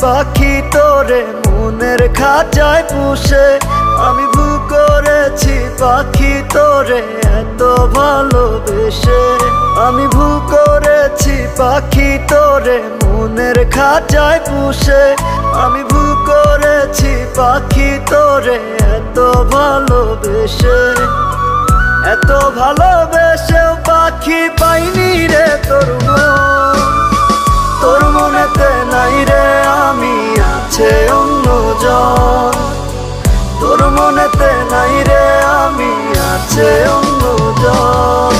পাখি তোরে মনের খাঁচায় পুষে। আমি ভুল করেছি পাখি তোরে এত ভালোবেসে। আমি ভুল করেছি পাখি তোরে মনের খাঁচায় পুষে। আমি ভুল করেছি পাখি তোরে এত ভালোবেসে। এত ভালোবেসেও পাখি পাইনি রে তোর মন। তোর মনেতে নাই রে আমি, আছে অন্যজন। তোর মনেতে নাই রে আমি, আছে অন্যজন।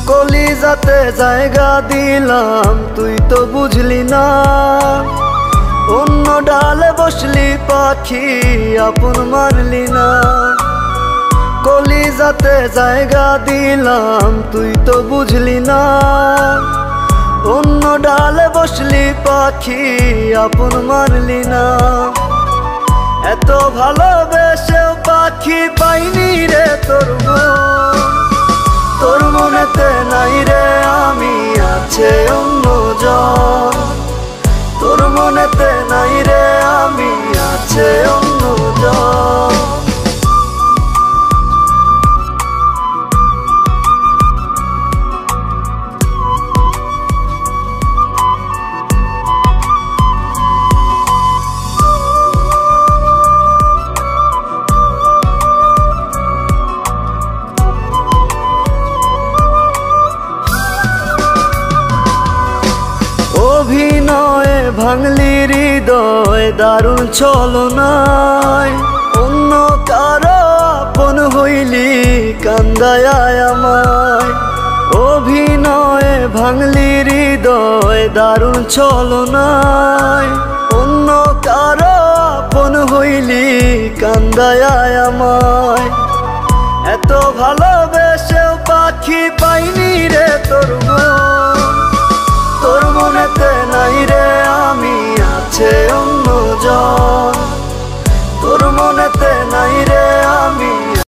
কলিজাতে জায়গা দিলাম তুই তো বুঝলি না। অন্য ডালে বসলি পাখি আপন মানলি না। কলিজাতে জায়গা দিলাম তুই তো বুঝলি না। অন্য ডালে বসলি পাখি আপন মানলি না। এত ভালোবেসেও পাখি পাইনি রে তোর মন। তোর মনেতে নাই রে আমি, আছে অন্যজন। তোর মনেতে নাই রে আমি, আছে অন্যজন। অভিনয়ে ভাঙলি হৃদয় দারুণ ছলনায়। অন্য কারো আপন হইলি কান্দায় আমায়। অভিনয়ে ভাঙলি হৃদয় দারুণ ছলনায়। অন্য কারো আপন হইলি কান্দায় আমায়।